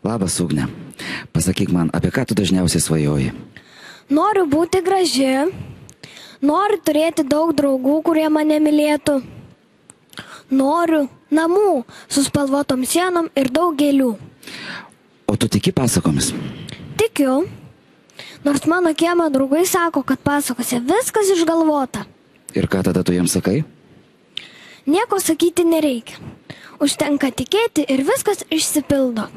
Labas, Ugne. Pasakyk man, apie ką tu dažniausiai svajoji? Noriu būti graži, noriu turėti daug draugų, kurie mane mylėtų. Noriu namų su spalvotom sienom ir daug gėlių. O tu tiki pasakomis? Tikiu, nors mano kiemo draugai sako, kad pasakose viskas išgalvota. Ir ką tada tu jiems sakai? Nieko sakyti nereikia. Užtenka tikėti ir viskas išsipildo.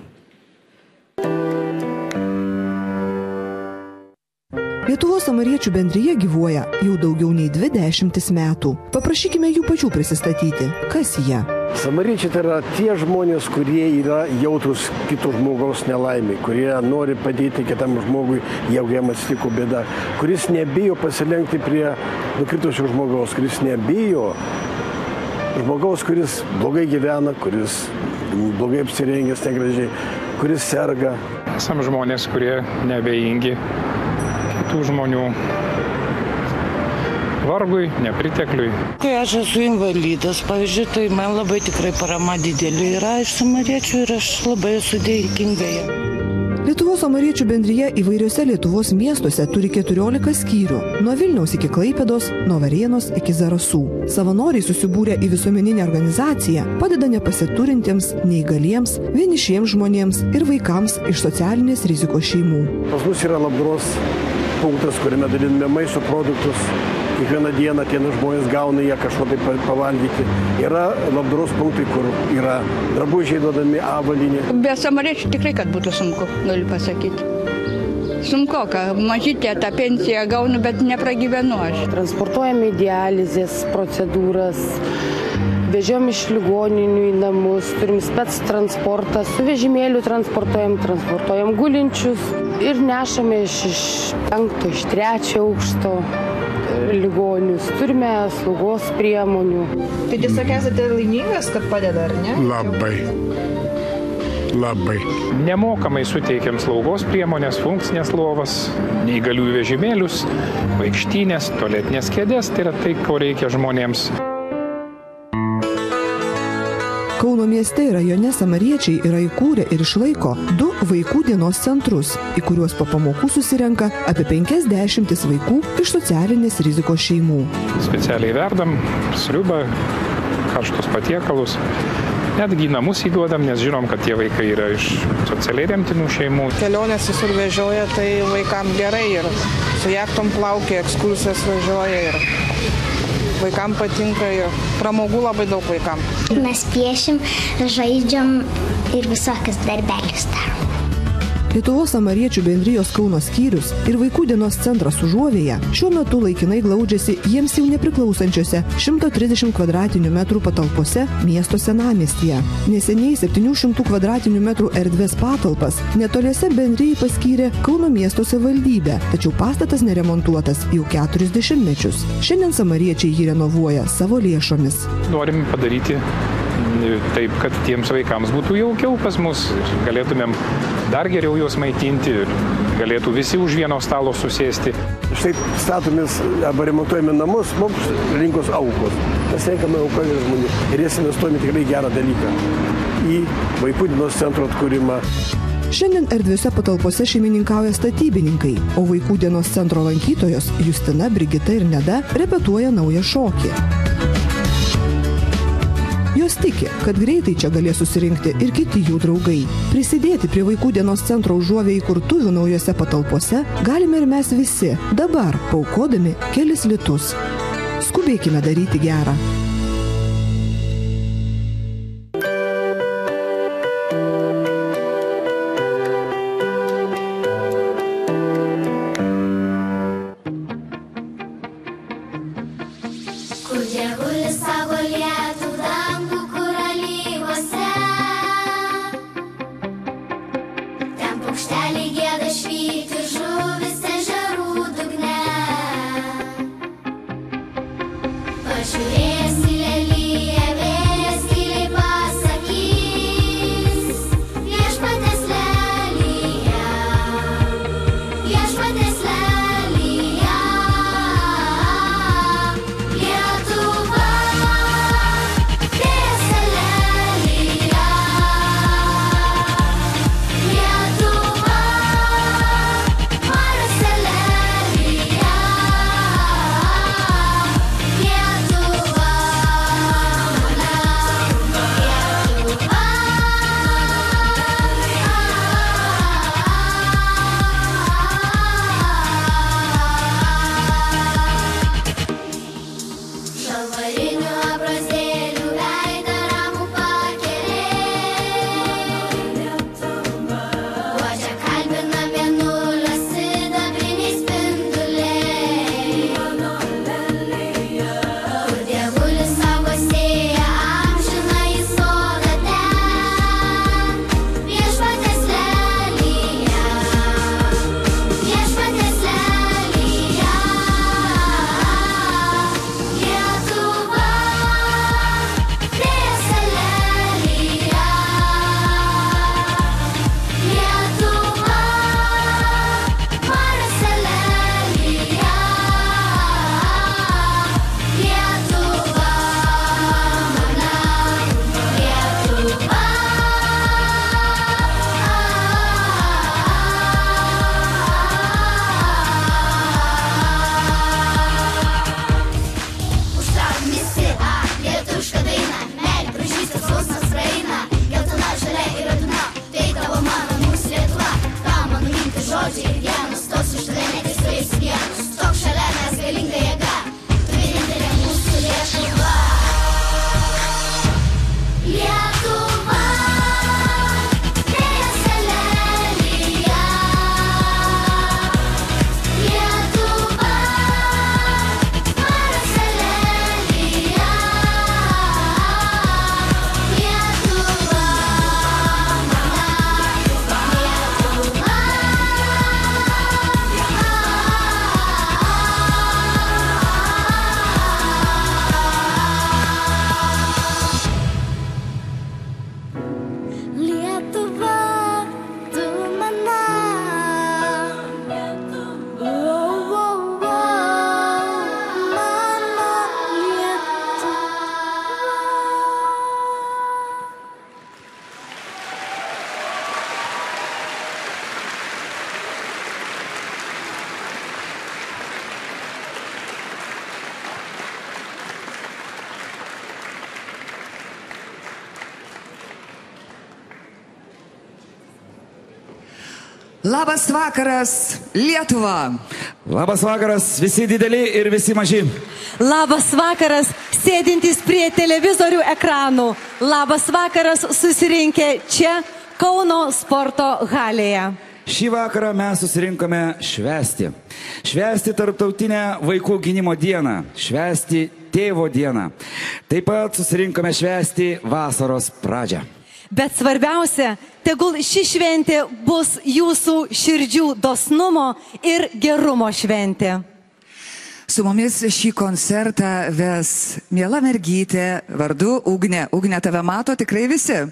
Lietuvos samariečių bendrija gyvuoja jau daugiau nei 20 metų. Paprašykime jų pačių prisistatyti. Kas jie? Samariečiai tai yra tie žmonės, kurie yra jautrus kito žmogaus nelaimė, kurie nori padėti kitam žmogui, jeigu jam atsitiko bėda, kuris nebijo pasilenkti prie nukritusio žmogaus, kuris nebijo žmogaus, kuris blogai gyvena, kuris blogai apsirengęs negražiai, kuris serga. Esam žmonės, kurie neabejingi kitų žmonių vargui, nepritekliui. Kai aš esu invalidas, pavyzdžiui, tai man labai tikrai parama didelė yra iš samariečių ir aš labai esu dėkinga. Lietuvos samariečių bendrija įvairiuose Lietuvos miestuose turi 14 skyrių, nuo Vilniaus iki Klaipėdos, nuo Varėnos iki Zarasų. Savanoriai susibūrę į visuomeninę organizaciją padeda nepasiturintiems, neįgaliems, vienišiems žmonėms ir vaikams iš socialinės rizikos šeimų. Pas mus yra labdaros punktas, kuriame daliname maisto produktus. Kiekvieną dieną tie žmonės gauna jie kažko tai pavalgyti. Yra labdaros punktai, kur yra drabužiai duodami, avalynė. Be samariečių tikrai, kad būtų sunku, galiu pasakyti. Sunku, kad mažytė tą pensiją gaunu, bet nepragyvenu aš. Transportuojame dializės procedūras, vežiom iš ligoninių į namus, turim spec transportą, su vežimėliu transportuojam gulinčius ir nešame iš 5, iš 3 aukšto ligonius. Turime slaugos priemonių. Tai tiesiog esate laimingas, kad padeda, ar ne? Labai. Nemokamai suteikiam slaugos priemonės, funkcinės lovas, neįgaliųjų vežimėlius, vaikštynės, tualetinės kėdės, tai yra tai, ko reikia žmonėms. Kauno mieste ir rajone samariečiai yra įkūrę ir išlaiko 2 vaikų dienos centrus, į kuriuos po pamokų susirenka apie 50 vaikų iš socialinės rizikos šeimų. Specialiai verdam sriubą, karštus patiekalus, netgi į namus įduodam, nes žinom, kad tie vaikai yra iš socialiai remtinų šeimų. Kelionės visur vežioja, tai vaikam gerai ir su jachtom plaukia, ekskursijas važiuoja ir vaikam patinka ir pramogų labai daug vaikam. Mes piešim, žaidžiam ir visokius darbelius darom. Lietuvos samariečių bendrijos Kauno skyrius ir vaikų dienos centras Užuovėje šiuo metu laikinai glaudžiasi jiems jau nepriklausančiose 130 kvadratinių metrų patalpose miesto senamiestyje. Neseniai 700 kvadratinių metrų erdvės patalpas netoliese bendrijai paskyrė Kauno miesto savivaldybė, tačiau pastatas neremontuotas jau 40 mečius. Šiandien samariečiai jį renovuoja savo lėšomis. Norim padaryti taip, kad tiems vaikams būtų jaukiau pas mus, galėtumėm dar geriau juos maitinti ir galėtų visi už vieno stalo susėsti. Štai statomės arba remontuojame namus, mums rinkos aukos. Mes renkame auką žmonių ir jas investuojame tikrai gerą dalyką į vaikų dienos centro atkūrimą. Šiandien erdviuose patalpose šeimininkauja statybininkai, o vaikų dienos centro lankytojos Justina, Brigita ir Neda repetuoja naują šokį. Jos tiki, kad greitai čia galės susirinkti ir kiti jų draugai. Prisidėti prie vaikų dienos centro Užuovėje įkurtuvių naujose patalpose galime ir mes visi, dabar paaukodami kelis litus. Skubėkime daryti gerą. Pažiūrėsim Labas vakaras, Lietuva. Labas vakaras, visi dideli ir visi maži. Labas vakaras, sėdintys prie televizorių ekranų. Labas vakaras, susirinkę čia Kauno sporto halėje. Šį vakarą mes susirinkome švęsti. Švęsti tarptautinę vaikų gynimo dieną. Švęsti tėvo dieną. Taip pat susirinkome švęsti vasaros pradžią. Bet svarbiausia, tegul ši šventė bus jūsų širdžių dosnumo ir gerumo šventė. Su mumis šį koncertą ves miela mergytė vardu Ugnė. Ugnė, tave mato tikrai visi.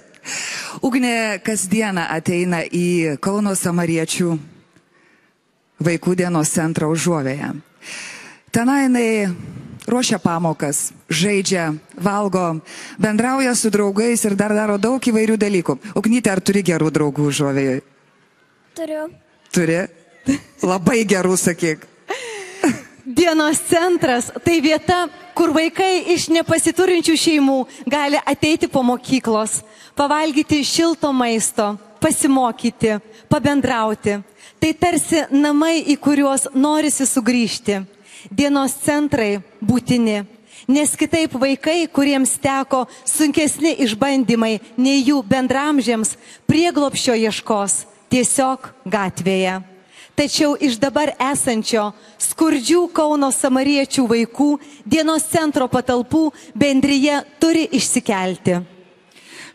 Ugnė kasdieną ateina į Kauno Samariečių vaikų dienos centrą Užuovėje. Tenai jinai ruošia pamokas, žaidžia, valgo, bendrauja su draugais ir dar daro daug įvairių dalykų. Ugnyte, ar turi gerų draugų Užuovėje? Turiu. Turi? Labai gerų, sakyk. Dienos centras tai vieta, kur vaikai iš nepasiturinčių šeimų gali ateiti po mokyklos, pavalgyti šilto maisto, pasimokyti, pabendrauti. Tai tarsi namai, į kuriuos norisi sugrįžti. Dienos centrai būtini, nes kitaip vaikai, kuriems teko sunkesni išbandymai nei jų bendramžiams, prieglobsčio ieškos tiesiog gatvėje. Tačiau iš dabar esančio skurdžių Kauno Samariečių vaikų dienos centro patalpų bendrija turi išsikelti.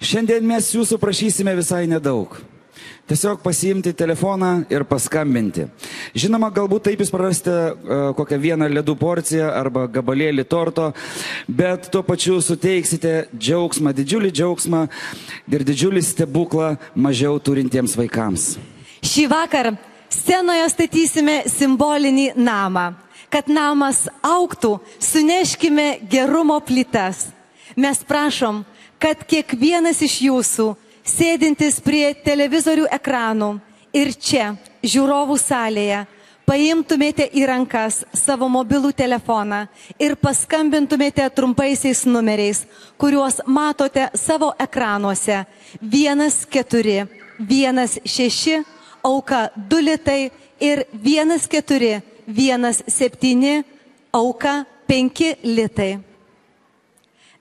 Šiandien mes jūsų prašysime visai nedaug. Tiesiog pasiimti telefoną ir paskambinti. Žinoma, galbūt taip jūs prarasite kokią vieną ledų porciją arba gabalėlį torto, bet tuo pačiu suteiksite džiaugsmą, didžiulį džiaugsmą ir didžiulį stebuklą mažiau turintiems vaikams. Šį vakar scenoje statysime simbolinį namą. Kad namas augtų, suneškime gerumo plytas. Mes prašom, kad kiekvienas iš jūsų, sėdintis prie televizorių ekranų ir čia, žiūrovų salėje, paimtumėte į rankas savo mobilų telefoną ir paskambintumėte trumpaisiais numeriais, kuriuos matote savo ekranuose. 1416, auka 2 litai ir 1417, auka 5 litai.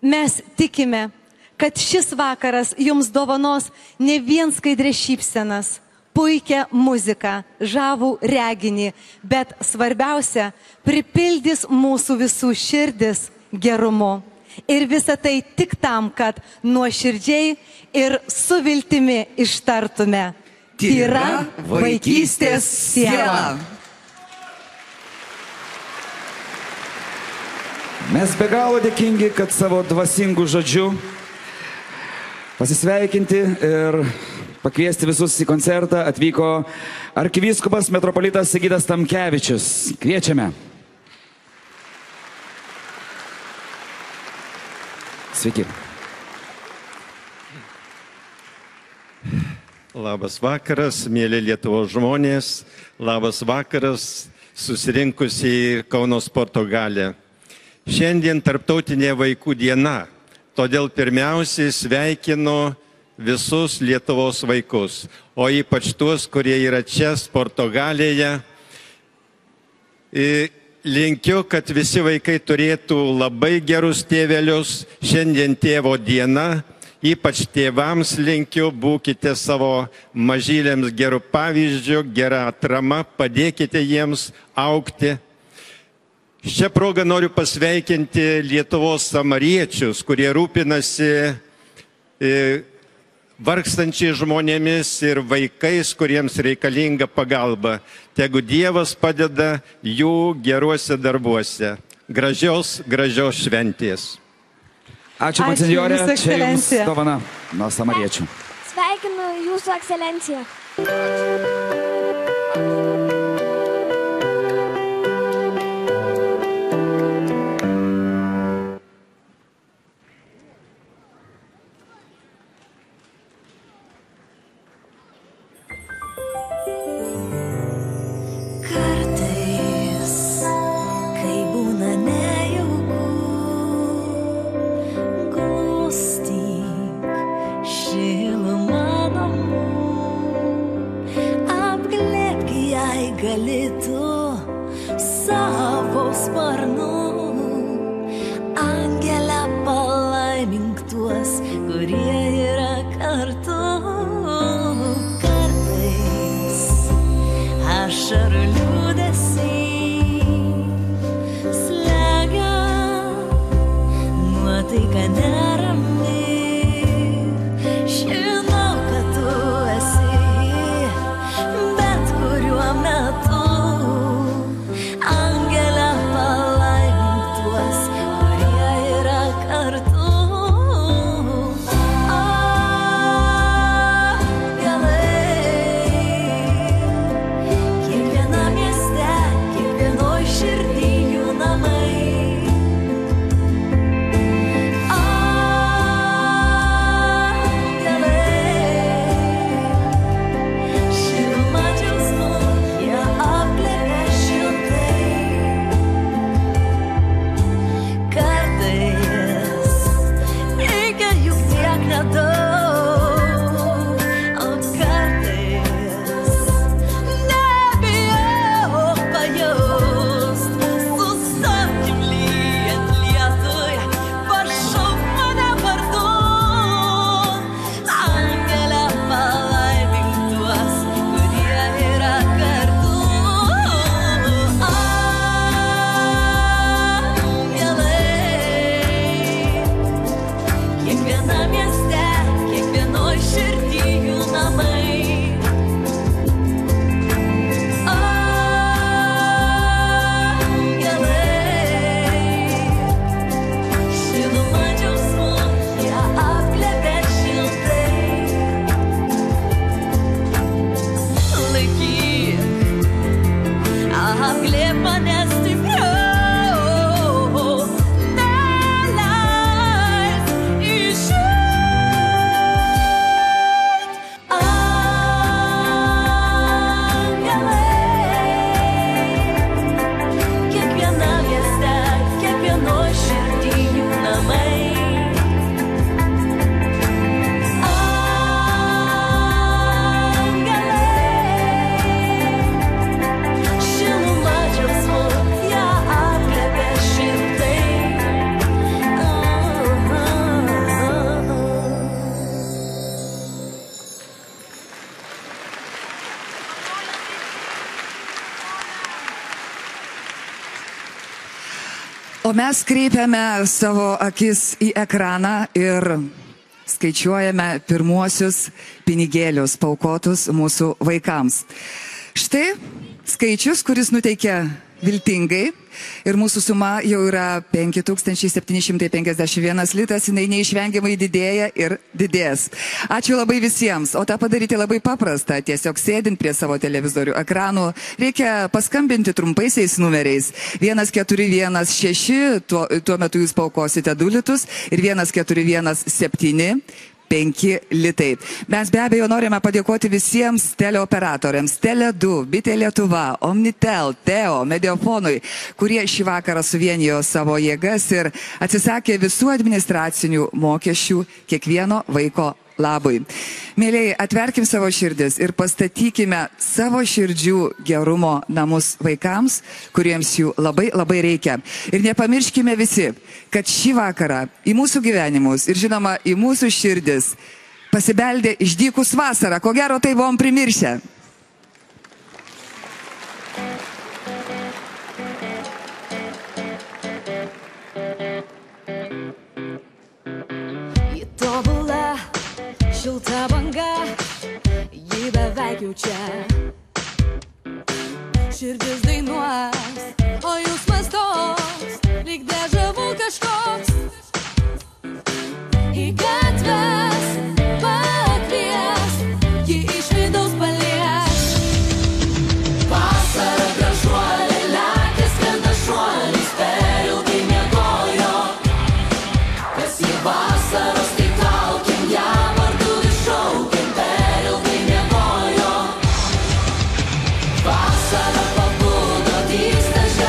Mes tikime, kad šis vakaras jums dovanos ne vien skaidrės šypsenas, puikią muziką, žavų reginį, bet svarbiausia, pripildys mūsų visų širdis gerumu. Ir visa tai tik tam, kad nuoširdžiai ir su viltimi ištartume: tyra vaikystės siela. Mes be galo dėkingi, kad savo dvasingų žodžių pasisveikinti ir pakviesti visus į koncertą atvyko arkivyskupas metropolitas Sigitas Tamkevičius. Kviečiame. Sveiki. Labas vakaras, mėly Lietuvos žmonės. Labas vakaras, susirinkusi į Kauno sporto halę. Šiandien tarptautinė vaikų diena. Todėl pirmiausiai sveikinu visus Lietuvos vaikus, o ypač tuos, kurie yra čia sporto halėje. Linkiu, kad visi vaikai turėtų labai gerus tėvelius. Šiandien tėvo diena. Ypač tėvams linkiu, būkite savo mažylėms gerų pavyzdžių, gerą atramą, padėkite jiems augti. Šią progą noriu pasveikinti Lietuvos samariečius, kurie rūpinasi vargstančiais žmonėmis ir vaikais, kuriems reikalinga pagalba. Tegu Dievas padeda jų geruose darbuose. Gražios šventės. Ačiū, monsinjore, čia jums dovana nuo samariečių. Sveikinu jūsų ekscelenciją. Šilumą namų gali tu savo sparnu. Angele, palaimink tuos, kurie yra kartu. Kartais ašarų liūdesiai slegia, nuotaika nerami. Žinau, kad tu esi bet kuriuo metu. Angele, palaimink tuos, kurie yra kartu. O mes kreipiame savo akis į ekraną ir skaičiuojame pirmuosius pinigėlius paukotus mūsų vaikams. Štai skaičius, kuris nuteikia viltingai ir mūsų suma jau yra 5751 litas, jinai neišvengiamai didėja ir didės. Ačiū labai visiems, o tą padaryti labai paprasta, tiesiog sėdint prie savo televizorių ekranų, reikia paskambinti trumpaisiais numeriais 1416, tuo metu jūs paukosite 2 litus ir 1417 5 litai. Mes be abejo norime padėkoti visiems teleoperatoriams, Tele2, Bitė Lietuva, Omnitel, Teo, Mediofonui, kurie šį vakarą suvienijo savo jėgas ir atsisakė visų administracinių mokesčių kiekvieno vaiko labui. Mėlyjei, atverkim savo širdis ir pastatykime savo širdžių gerumo namus vaikams, kuriems jų labai labai reikia. Ir nepamirškime visi, kad šį vakarą į mūsų gyvenimus ir žinoma į mūsų širdis pasibeldė išdykus vasara. Ko gero tai buvom primiršę. Šilta banga, ji beveik jau čia. Širdis dainuos, o jūs mastos, lyg dežavu kažkoks. Į gatves pakvies, ji iš vidaus palies. Vasara gražuolė, lekia skrenda šuolis, per ilgai miegojo. Kas į vasaros tai kaukim ją. Vasara pabudo, dygsta žemė.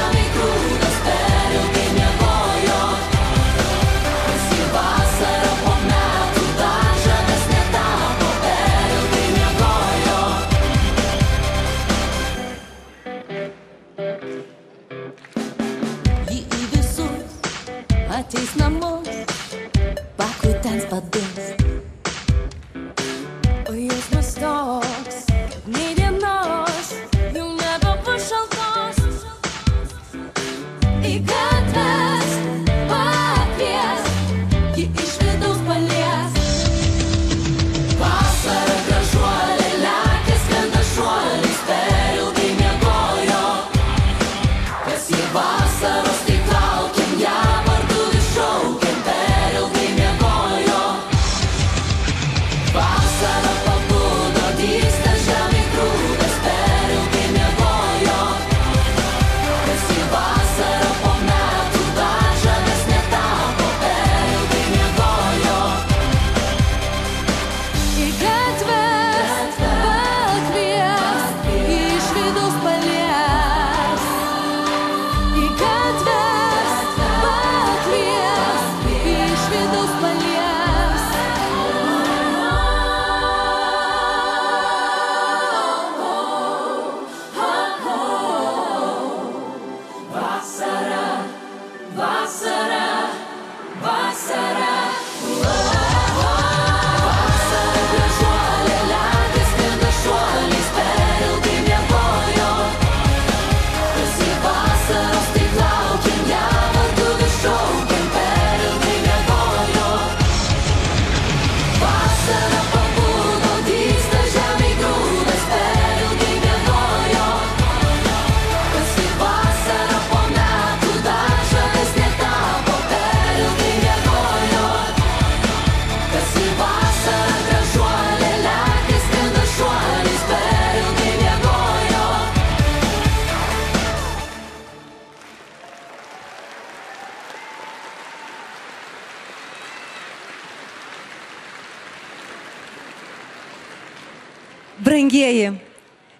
Brangieji,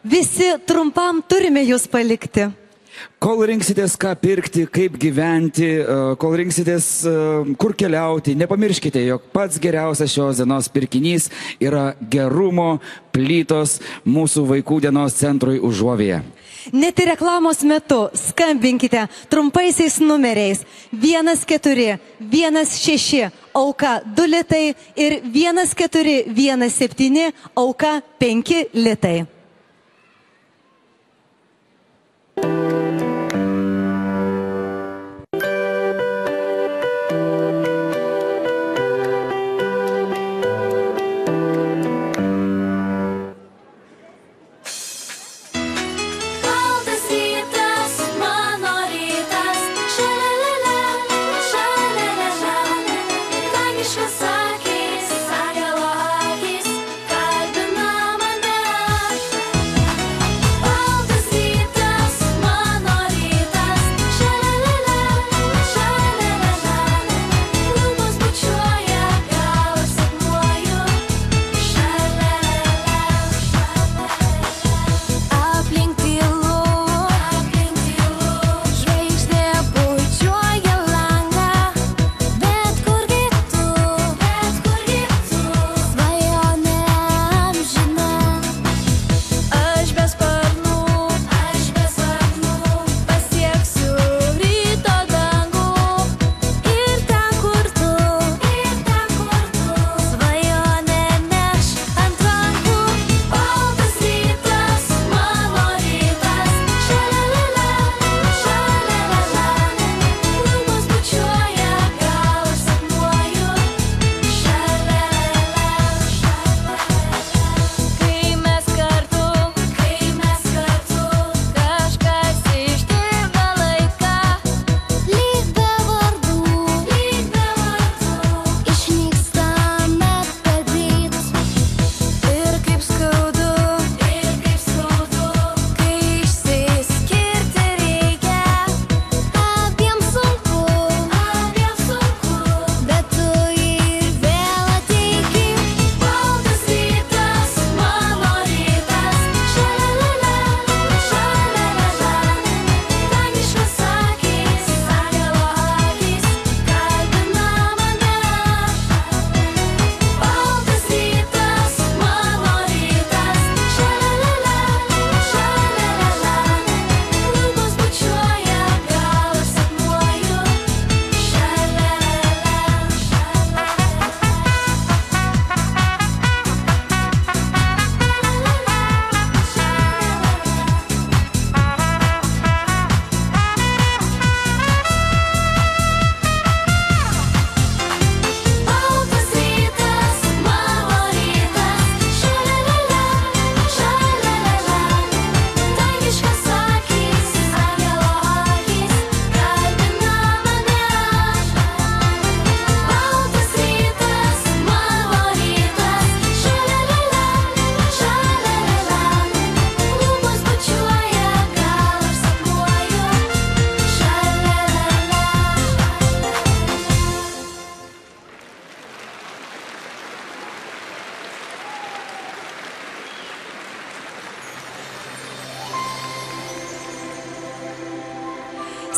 visi trumpam turime jūs palikti. Kol rinksitės, ką pirkti, kaip gyventi, kol rinksitės, kur keliauti, nepamirškite, jog pats geriausias šios dienos pirkinys yra gerumo plytos mūsų vaikų dienos centrui Užuovėje. Net ir reklamos metu skambinkite trumpaisiais numeriais 1416 auka 2 litai ir 1417 auka 5 litai.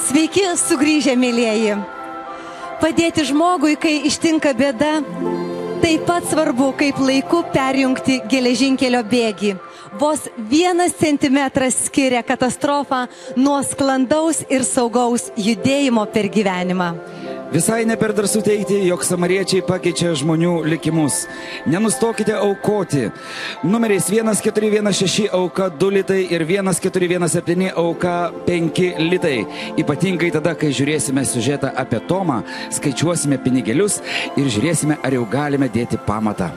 Sveiki sugrįžę, mėlieji. Padėti žmogui, kai ištinka bėda, taip pat svarbu, kaip laiku perjungti geležinkelio bėgį. Vos 1 centimetras skiria katastrofą nuo sklandaus ir saugaus judėjimo per gyvenimą. Visai ne per drąsu teigti, jog samariečiai pakeičia žmonių likimus. Nenustokite aukoti. Numeriais 1416 auka 2 litai ir 1417 auka 5 litai. Ypatingai tada, kai žiūrėsime siužetą apie Tomą, skaičiuosime pinigėlius ir žiūrėsime, ar jau galime dėti pamatą.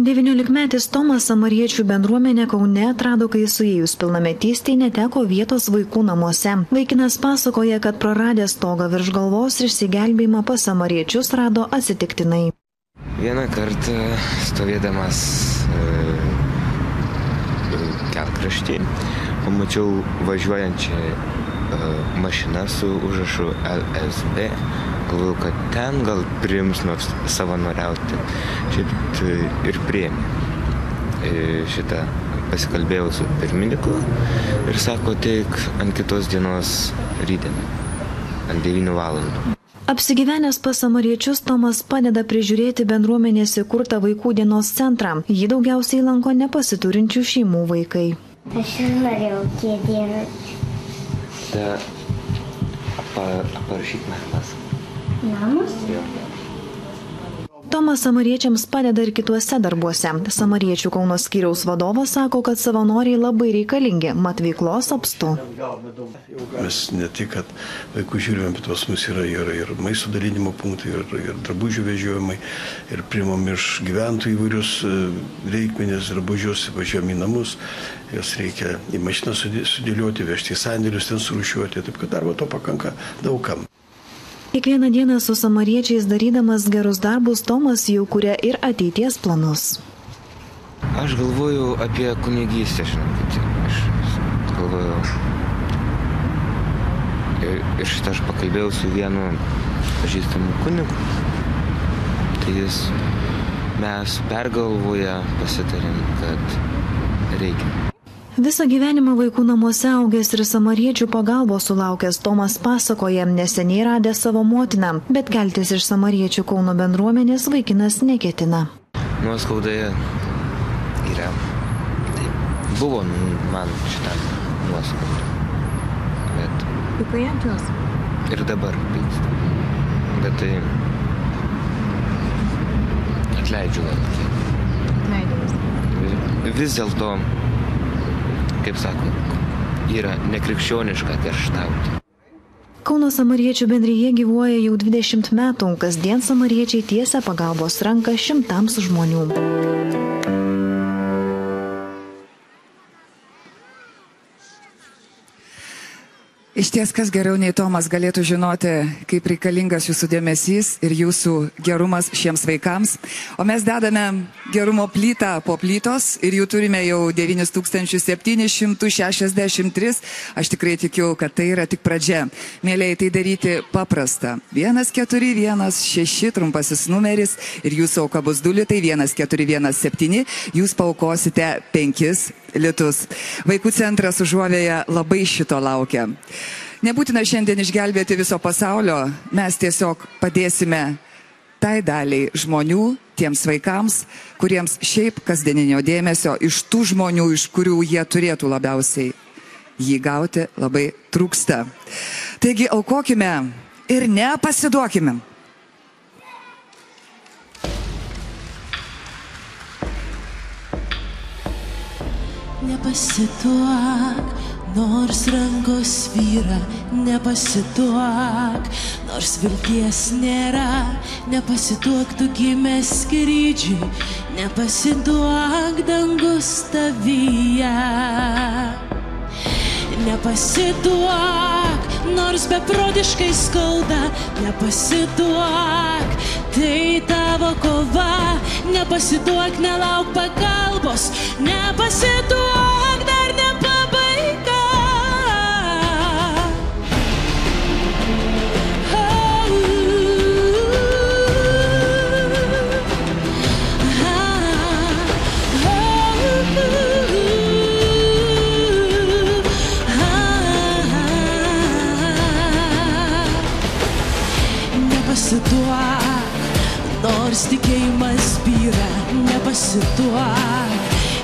Devyniolikmetis Tomas samariečių bendruomenę Kaune atrado, kai suėjus pilnametystei neteko vietos vaikų namuose. Vaikinas pasakoja, kad praradęs stogą virš galvos ir išsigelbėjimą pas samariečius rado atsitiktinai. Vieną kartą stovėdamas kelkraštį pamačiau važiuojančią mašina su užrašu LSB. Galvoju, kad ten gal priims nors savanoriauti. Šiaip ir priėmė šitą. Pasikalbėjau su pirmininku ir sako, teik ant kitos dienos rytdienį, ant 9 valandų. Apsigyvenęs pas samariečius, Tomas padeda prižiūrėti bendruomenės įkurtą vaikų dienos centrą. Jį daugiausiai lanko nepasiturinčių šeimų vaikai. Aš ir norėjau kėdėrą. Parašyk namas. Namas? Jo. Tomas samariečiams padeda ir kituose darbuose. Samariečių Kauno skyriaus vadovas sako, kad savanoriai labai reikalingi, mat veiklos apstu. Mes ne tik, kad vaikų žiūrime, bet pas mus yra ir maisto dalinimo punktai, ir drabužių vežiojimai, ir priimam iš gyventojų įvairius reikmenis, drabužius, važiuojam į namus, jas reikia į mašiną sudėlioti, vežti į sandėlius, ten surūšiuoti, taip kad darbo to pakanka daugam. Kiekvieną dieną su samariečiais darydamas gerus darbus, Tomas jau kuria ir ateities planus. Aš galvoju apie kunigystę, žinokit. Aš galvoju. Ir šitą aš pakalbėjau su vienu pažįstamu kunigu. Tai mes pergalvoję pasitarėm, kad reikia. Visą gyvenimą vaikų namuose augęs ir samariečių pagalbos sulaukęs Tomas pasakoja, neseniai radęs savo motiną, bet keltis iš samariečių Kauno bendruomenės vaikinas neketina. Nuoskaudoje yra. Taip, buvo man šitą nuoskaudą. Bet... Kaip jos? Ir dabar pyksta. Bet tai... Atleidžiu gal kiek. Atleidžiu. Vis dėlto... Kaip sako, yra nekrikščioniška kerštauti. Kauno samariečių bendrija gyvuoja jau 20 metų, kasdien samariečiai tiesia pagalbos ranką šimtams žmonių. Iš ties, kas geriau nei Tomas galėtų žinoti, kaip reikalingas jūsų dėmesys ir jūsų gerumas šiems vaikams. O mes dedame gerumo plytą po plytos ir jų turime jau 9763. Aš tikrai tikiu, kad tai yra tik pradžia. Mėlėjai, tai daryti paprasta. 1416 trumpasis numeris ir jūsų auka bus 2 litai, 1417. Jūs paaukosite 5 litus. Vaikų centras Užuovėje labai šito laukia. Nebūtina šiandien išgelbėti viso pasaulio, mes tiesiog padėsime tai daliai žmonių, tiems vaikams, kuriems šiaip kasdieninio dėmesio iš tų žmonių, iš kurių jie turėtų labiausiai jį gauti, labai trūksta. Taigi aukokime ir nepasiduokime. Nepasiduok, nors rankos svyra, nepasiduok, nors vilties nėra, nepasiduok, tu gimęs skrydžiui, nepasiduok, dangus tavyje. Nepasiduok, nors beprotiškai skauda, nepasiduok, tai tavo kova, nepasiduok, nelauk pagalbos, nepasiduok, dar ne pabaiga. Nepasiduok, nors tikėjimas byra, nepasiduok,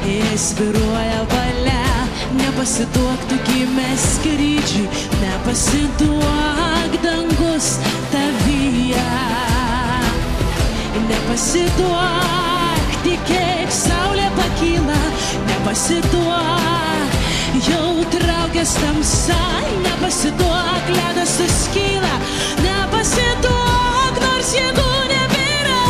įsvyruoja valia, nepasiduok, tu gimęs skrydžiui, nepasiduok, dangus tavyje. Nepasiduok, tikėk, saulė pakyla, nepasiduok, jau traukės tamsa, nepasiduok, ledas suskyla, nepasiduok, nors jėgų nebėra.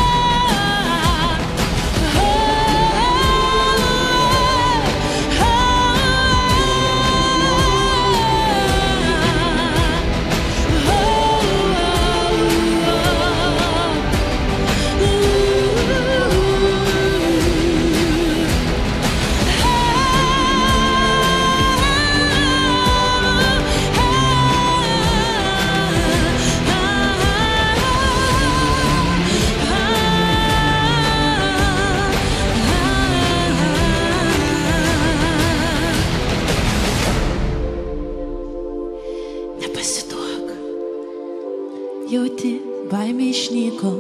jauti, baimė išnyko,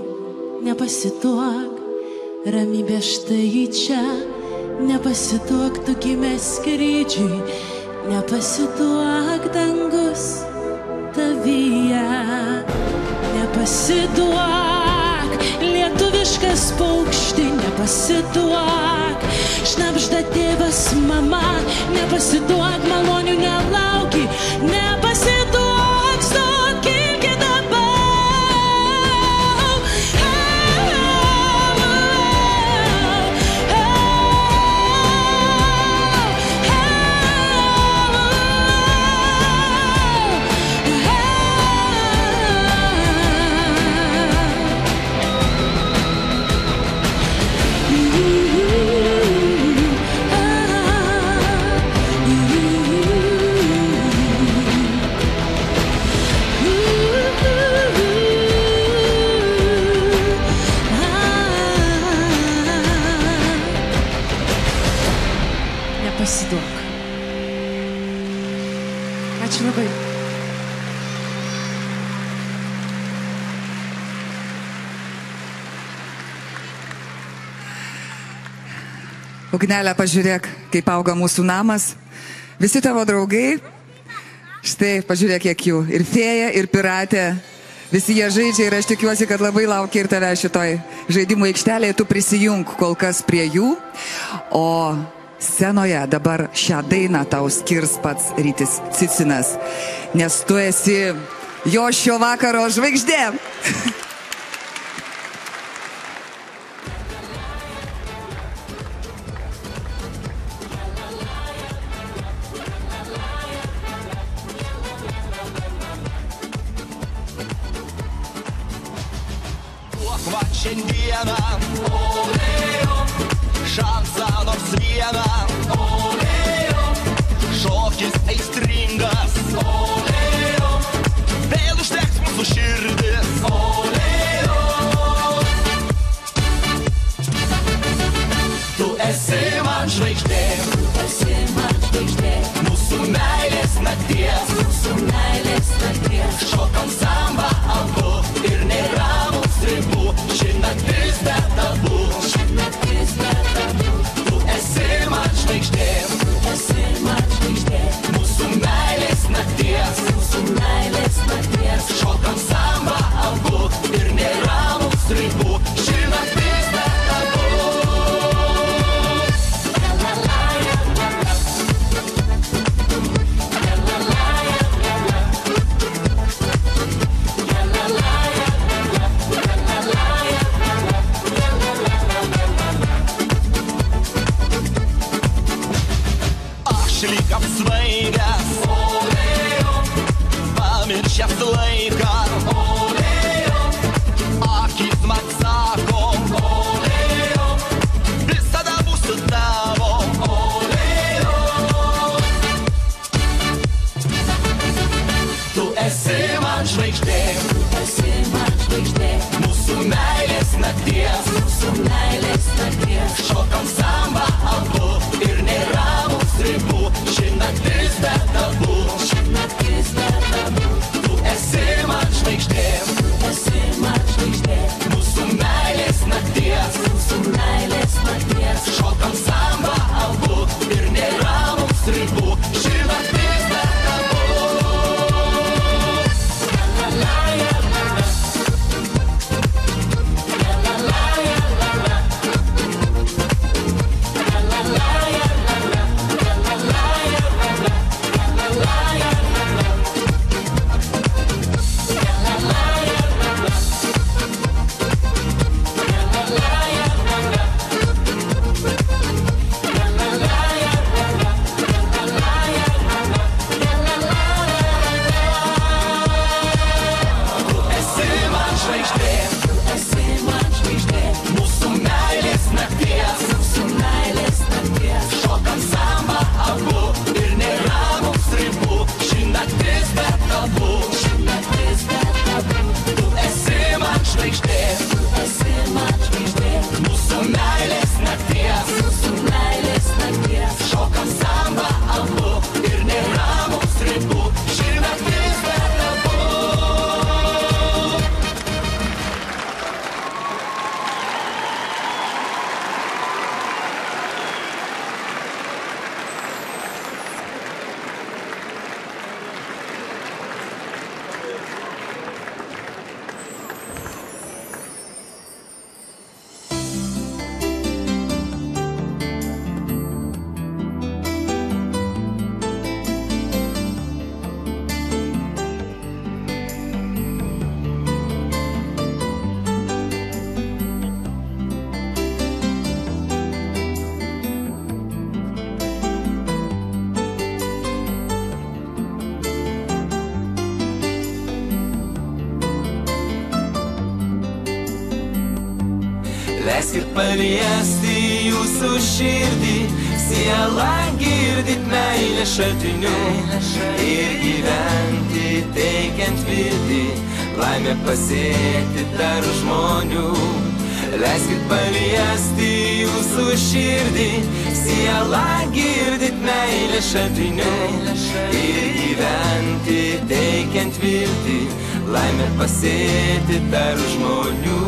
nepasiduok, ramybė štai čia, nepasiduok, tu gimė skrydžiui, nepasiduok, dangus tavyje, nepasiduok, lietuviškas paukšti, nepasiduok, šnabžda tėvas, mama, nepasiduok, malonių nelauki, nepasiduok, stok iki dabar. Nepasiduok. Ačiū labai. Ugnelė, pažiūrėk, kaip auga mūsų namas. Visi tavo draugai, štai pažiūrėk, kiek jų. Ir fėja, ir piratė. Visi jie žaidžia ir aš tikiuosi, kad labai laukia ir tave šitoj žaidimų aikštelėje. Tu prisijunk kol kas prie jų. O scenoje dabar šią dainą tau skirs pats Rytis Cicinas. Nes tu esi jo šio vakaro žvaigždė. Va šiandieną, olėjo, šansą nors vieną, olėjo, šokis aistringas, olėjo, vėl užteks mūsų širdis, olėjo. Tu esi man žvaigždė, mūsų meilės nakties, šokam samba abu ir nėra mums ribų. Ši naktis be tabų, tu esi man žvaigždė, mūsų meilės nakties, šokam samba abu ir nėra mums ribų. Ši naktis be tabų. Lyg apsvaigęs, olėjo, pamiršęs laiką, olėjo, akis man sako, olėjo, visada būsiu tavo, olėjo. Tu esi man žvaigždė, mūsų meilės nakties, šokam samba abu ir nėra mums ribų. Ši naktis be tabų, tu esi man žvaigždė, mūsų meilės nakties, šokam samba abu ir nėra mums ribų. Ši naktis be tabų. Leiskit paliesti jūsų širdį, sielą girdit meilės šaltiniu ir gyventi teikiant viltį, laimę pasiekti tarp žmonių. Leiskit paliesti jūsų širdį, sielą girdit meilės šaltiniu ir gyventi teikiant viltį, laimę pasiekti tarp žmonių.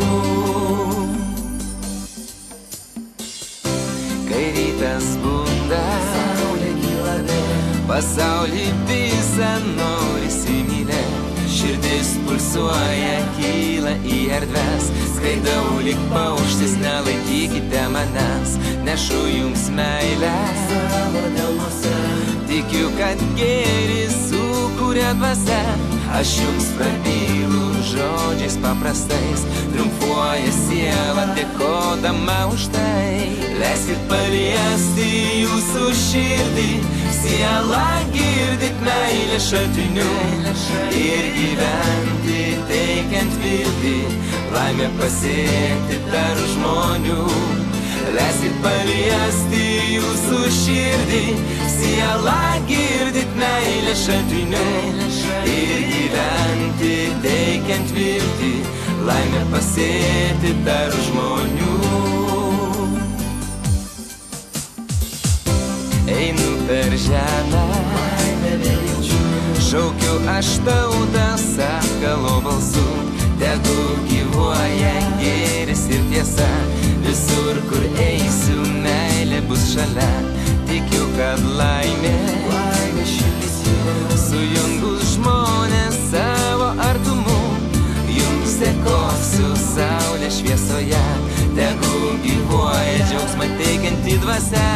Kai rytas bunda, saulė kyla vėl, pasaulį visą norisi mylėt, širdis pulsuoja, kyla į erdves, skraidau lyg paukštis, nelaikykite manęs, nešu jums meilę savo delnuose, tikiu, kad gėrį sukuria dvasia, aš jums prabylu žodžiais paprastais, triumfuoja siela dėkodama už tai. Leiskit paliesti jūsų širdį, sielą girdit meilės šaltiniu ir gyventi teikiant viltį, laimę pasiekti tarp žmonių. Leiskit paliesti jūsų širdį, sielą girdit meilės šaltiniu ir gyventi teikiant viltį, laimę pasiekti tarp žmonių. Einu per žemę, šaukiu aš tautą sakalo balsu, tegu gyvuoja gėris ir tiesa, visur kur eisiu meilė bus šalia, tikiu, kad laimė širdis sujungus žmonės savo artumu, jums dėkosiu saulė šviesoje, tegu gyvuoja džiaugsmą teikianti dvasia.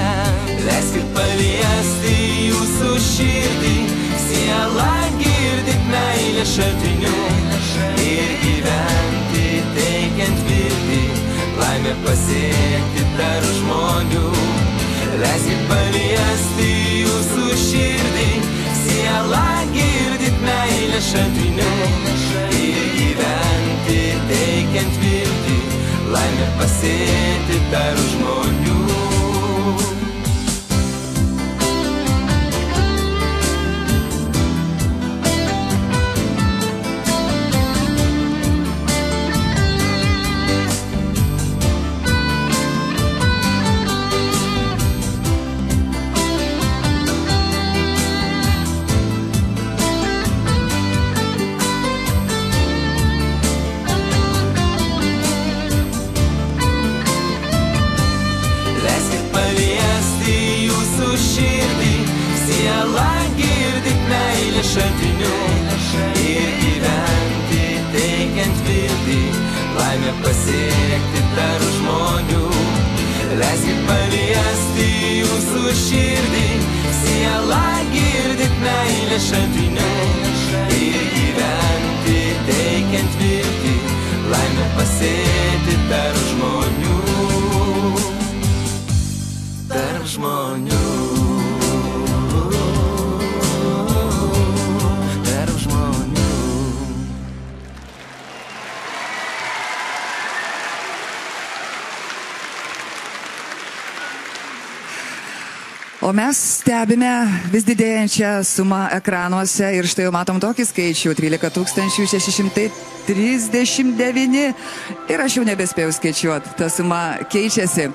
Leiskit paliesti jūsų širdį, sielą girdit meilės šaltiniu ir gyventi teikiant viltį, laimę pasiekti tarp žmonių. Leiskit paliesti jūsų širdį, sielą girdit meilės šaltiniu ir gyventi teikiant viltį, laimę pasiekti tarp žmonių. Šaltiniu ir gyventi teikiant viltį, laimę pasiekti tarp žmonių. Leiskit paliesti jūsų širdį, sielą girdit meilės šaltiniu ir gyventi teikiant viltį, laimę pasiekti tarp žmonių. Tarp žmonių. O mes stebime vis didėjančią sumą ekranuose ir štai jau matom tokį skaičių - 13 639 ir aš jau nebespėjau skaičiuoti, ta suma keičiasi.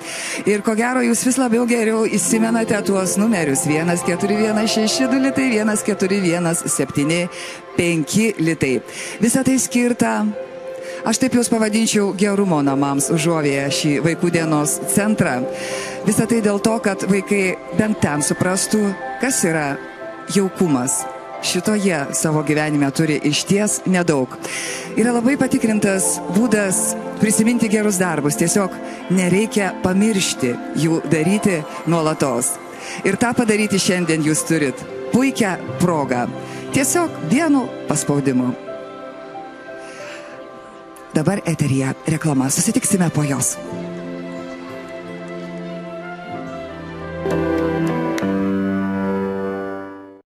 Ir ko gero jūs vis labiau geriau įsimenate tuos numerius - 1416 litai, 141775 litai. Visą tai skirta, aš taip jūs pavadinčiau, gerumo namams Užuovėje šį vaikų dienos centrą. Visą tai dėl to, kad vaikai bent ten suprastų, kas yra jaukumas. Šitoje savo gyvenime turi išties nedaug. Yra labai patikrintas būdas prisiminti gerus darbus. Tiesiog nereikia pamiršti jų daryti nuolatos. Ir tą padaryti šiandien jūs turit puikią progą. Tiesiog vienu paspaudimu. Dabar eteryje reklama. Susitiksime po jos.